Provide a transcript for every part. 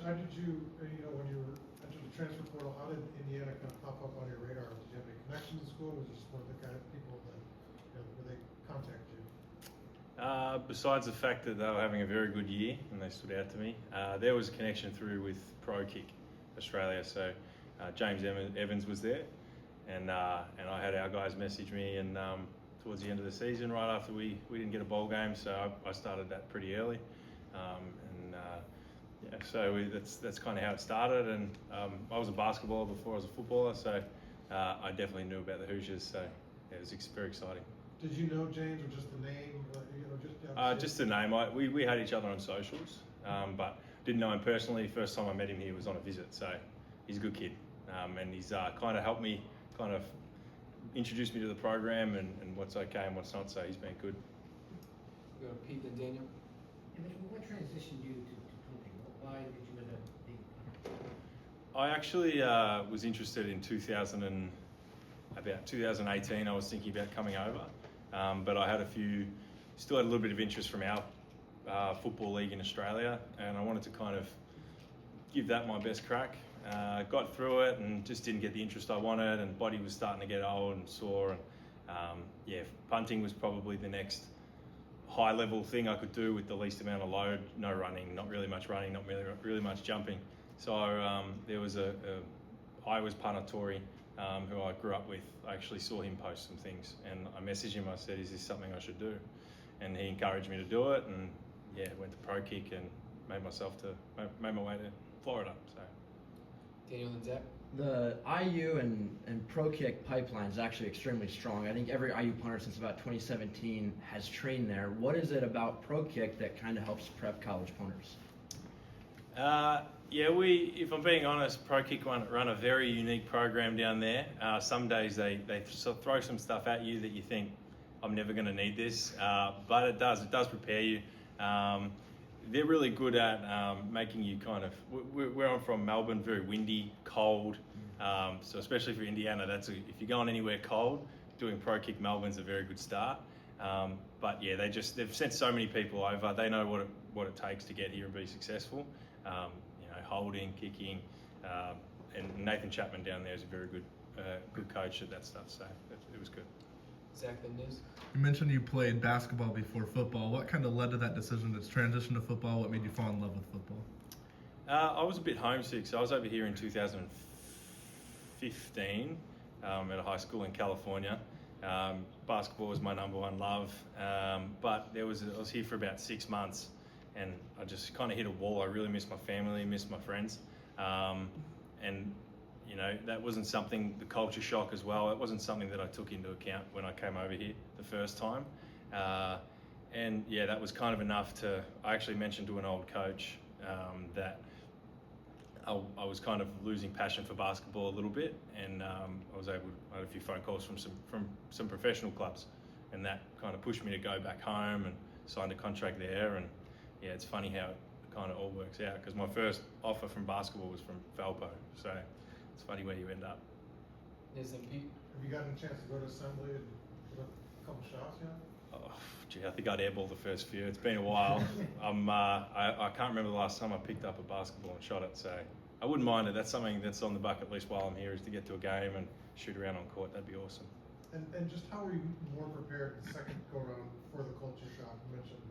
how did you, when you were entered the transfer portal, how did Indiana kind of pop up on your radar? Did you have any connections to school? Was it just one of the kind of people that, where they contact you? Besides the fact that they were having a very good year and they stood out to me, there was a connection through with Pro Kick Australia. So James Evans was there, and I had our guys message me, and towards the end of the season, right after we didn't get a bowl game, so I started that pretty early, so that's kind of how it started. And I was a basketballer before I was a footballer, so I definitely knew about the Hoosiers. So yeah, it was very exciting. Did you know James, or just the name? Just the name. We had each other on socials, but didn't know him personally. First time I met him, he was on a visit, so he's a good kid, and he's kind of helped me, kind of introduced me to the program and what's okay and what's not. So he's been good. We go to Pete and Daniel. What transitioned you to punting? Why did you end up being a punter? I actually was interested in 2018. I was thinking about coming over, but I still had a little bit of interest from our football league in Australia, and I wanted to kind of give that my best crack. Got through it and just didn't get the interest I wanted, and body was starting to get old and sore, and punting was probably the next high level thing I could do with the least amount of load. No running, not really much running, not really much jumping. So there was I was punter Tory, who I grew up with. I actually saw him post some things, and I messaged him. I said, "Is this something I should do?" And he encouraged me to do it, and went to Pro Kick and made my way to Florida. So Daniel and Zach. The IU and Pro Kick pipeline is actually extremely strong. I think every IU punter since about 2017 has trained there. What is it about Pro Kick that kind of helps prep college punters? If I'm being honest, Pro Kick run a very unique program down there. Some days they throw some stuff at you that you think, I'm never going to need this, but it does prepare you. They're really good at making you kind of, where I'm from, Melbourne, very windy, cold, so especially for Indiana, if you're going anywhere cold, doing Pro Kick Melbourne's a very good start. But yeah, they've sent so many people over. They know what it takes to get here and be successful. Holding, kicking, and Nathan Chapman down there is a very good coach at that stuff. So it was good. Zach, the news. You mentioned you played basketball before football. What kind of led to that decision to transition to football? What made you fall in love with football? I was a bit homesick, so I was over here in 2015 at a high school in California. Basketball was my number one love, but I was here for about 6 months, and I just kind of hit a wall. I really missed my family, missed my friends, and that wasn't something, the culture shock as well, it wasn't something that I took into account when I came over here the first time. That was kind of enough I actually mentioned to an old coach that I was kind of losing passion for basketball a little bit, and I had a few phone calls from some professional clubs, and that kind of pushed me to go back home and signed a contract there. And it's funny how it kind of all works out, because my first offer from basketball was from Valpo, so it's funny where you end up. Yes, and Pete. Have you gotten a chance to go to assembly and put a couple shots yet? Oh, I think I'd airball the first few. It's been a while. I can't remember the last time I picked up a basketball and shot it, so I wouldn't mind it. That's something that's on the bucket list while I'm here, is to get to a game and shoot around on court. That'd be awesome. And just how were you more prepared the second go around for the culture shock? You mentioned,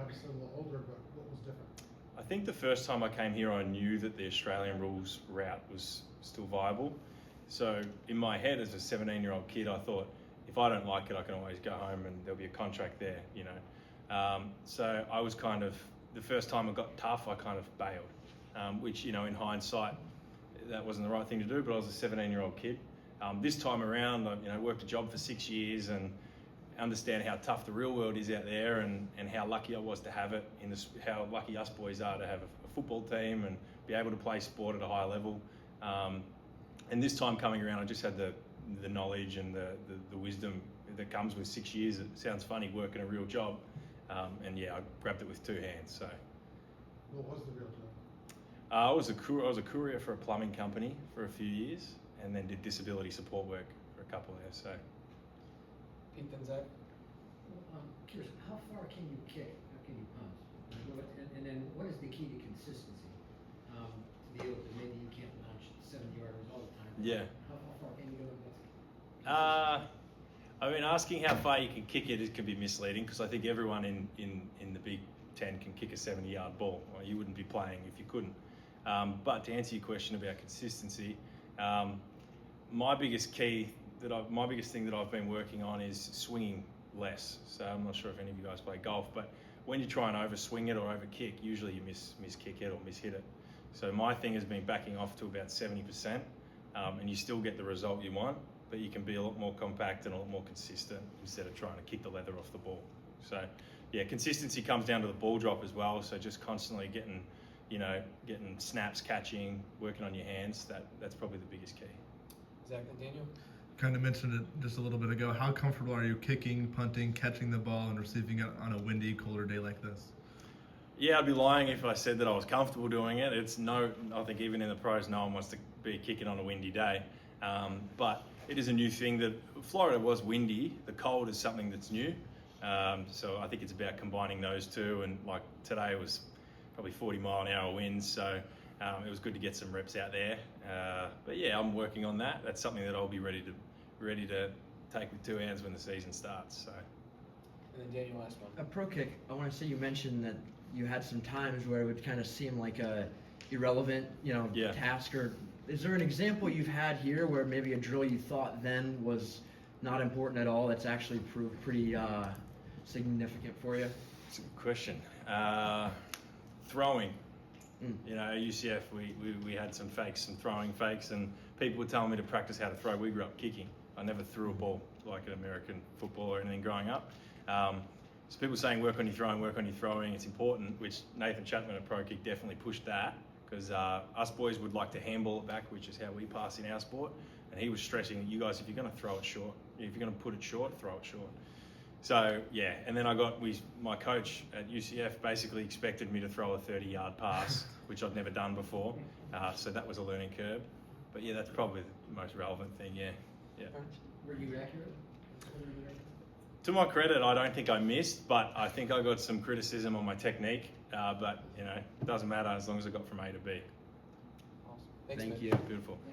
obviously a little older, but what was different? I think the first time I came here, I knew that the Australian rules route was still viable. So in my head as a 17-year-old kid, I thought, if I don't like it, I can always go home and there'll be a contract there, So I was kind of, the first time it got tough, I kind of bailed, which, in hindsight, that wasn't the right thing to do, but I was a 17-year-old kid. This time around, I worked a job for 6 years and understand how tough the real world is out there, and how lucky I was to have it, how lucky us boys are to have a football team and be able to play sport at a high level. And this time coming around, I just had the knowledge and the wisdom that comes with 6 years. It sounds funny working a real job, I grabbed it with two hands. So, what was the real job? I was a courier for a plumbing company for a few years, and then did disability support work for a couple of years. So, Pete and Zach. Well, I'm curious, how far can you kick? How can you punt? And then what is the key to consistency? Yeah. How far can you go with this? I mean, asking how far you can kick it can be misleading because I think everyone in the Big Ten can kick a 70-yard ball. Well, you wouldn't be playing if you couldn't. But to answer your question about consistency, my biggest thing that I've been working on is swinging less. So I'm not sure if any of you guys play golf, but when you try and overswing it or overkick, usually you miss kick it or miss hit it. So my thing has been backing off to about 70%, and you still get the result you want, but you can be a lot more compact and a lot more consistent instead of trying to kick the leather off the ball. So yeah, consistency comes down to the ball drop as well. So just constantly getting snaps, catching, working on your hands. That's probably the biggest key. Zach and Daniel? Kind of mentioned it just a little bit ago. How comfortable are you kicking, punting, catching the ball, and receiving it on a windy, colder day like this? Yeah, I'd be lying if I said that I was comfortable doing it. I think even in the pros, no one wants to be kicking on a windy day. But it is a new thing that Florida was windy. The cold is something that's new. So I think it's about combining those two. And like today was probably 40-mile-an-hour winds, so it was good to get some reps out there. But yeah, I'm working on that. That's something that I'll be ready to take with two hands when the season starts. So. And then Daniel, last one. A pro kick, I want to say you mentioned that you had some times where it would kind of seem like a irrelevant, Yeah. task. Or is there an example you've had here where maybe a drill you thought then was not important at all that's actually proved pretty significant for you? It's a good question. Throwing. At UCF, we had some throwing fakes, and people were telling me to practice how to throw. We grew up kicking. I never threw a ball like an American football or anything growing up. So people saying work on your throwing, it's important, which Nathan Chapman at Pro Kick definitely pushed that, because us boys would like to handball it back, which is how we pass in our sport. And he was stressing, you guys, if you're going to throw it short, if you're going to put it short, throw it short. So yeah, and then my coach at UCF basically expected me to throw a 30-yard pass, which I'd never done before. So that was a learning curve. But yeah, that's probably the most relevant thing. Yeah. Were you accurate? To my credit, I don't think I missed, but I think I got some criticism on my technique. But it doesn't matter as long as I got from A to B. Awesome. Thanks, Thank man. you. Beautiful.